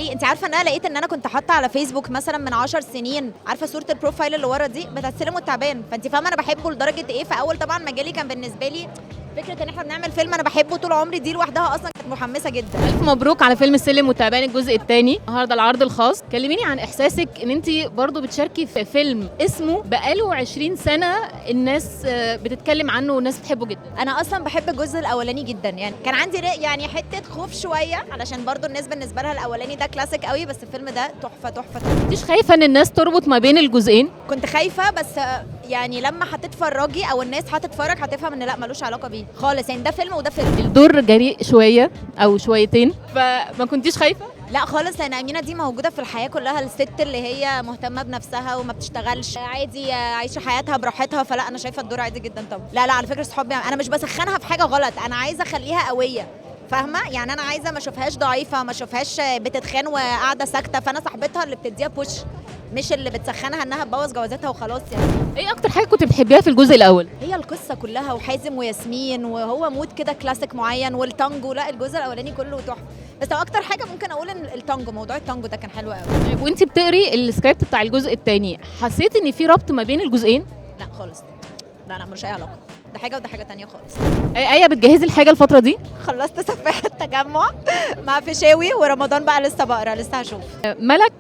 انت عارفه ان انا لقيت ان انا كنت حاطه على فيسبوك مثلا من 10 سنين، عارفه صوره البروفايل اللي ورا دي بتاعت سلم والتعبان، فانت فاهمه انا بحبه لدرجه ايه. فاول طبعا مجالي كان بالنسبه لي فكره ان احنا بنعمل فيلم انا بحبه طول عمري، دي لوحدها اصلا كانت محمسه جدا. الف مبروك على فيلم السلم والتعبان الجزء الثاني، النهارده العرض الخاص. كلميني عن احساسك ان انت برضو بتشاركي في فيلم اسمه بقاله 20 سنه الناس بتتكلم عنه والناس بتحبه جدا. انا اصلا بحب الجزء الاولاني جدا، يعني كان عندي يعني حته خوف شويه علشان برضو الناس بالنسبه لها الاولاني ده كلاسيك قوي، بس الفيلم ده تحفه تحفه تحفه. مش خايفه ان الناس تربط ما بين الجزئين؟ كنت خايفه، بس يعني لما هتتفرجي او الناس هتتفرج هتفهم ان لا ملوش علاقه بيه خالص، يعني ده فيلم وده فيلم. الدور جريء شويه او شويتين، فما كنتيش خايفه؟ لا خالص، لان امينه دي موجوده في الحياه كلها، الست اللي هي مهتمه بنفسها وما بتشتغلش عادي عايشه حياتها براحتها، فلا انا شايفه الدور عادي جدا طبعا. لا على فكره صحابي انا مش بسخنها في حاجه غلط، انا عايزه اخليها قويه، فاهمه؟ يعني انا عايزه ما اشوفهاش ضعيفه، ما اشوفهاش بتتخان وقاعده ساكته، فانا صاحبتها اللي بتديها بوش، مش اللي بتسخنها انها تبوظ جوازاتها وخلاص يعني. ايه اكتر حاجه كنت بتحبيها في الجزء الاول؟ هي القصه كلها، وحازم وياسمين، وهو مود كده كلاسيك معين، والتانجو، لا الجزء الاولاني كله تحفه. بس هو اكتر حاجه ممكن اقول ان التانجو، موضوع التانجو ده كان حلو قوي. طيب وانت بتقري السكريبت بتاع الجزء الثاني حسيتي ان في ربط ما بين الجزئين؟ لا خالص، لا مش اي علاقه، ده حاجه وده حاجه تانية خالص. ايه بتجهزي الحاجه الفتره دي؟ خلصت سفاح التجمع مع فيشاوي، ورمضان بقى لسه بقرا، لسه هشوف. ملك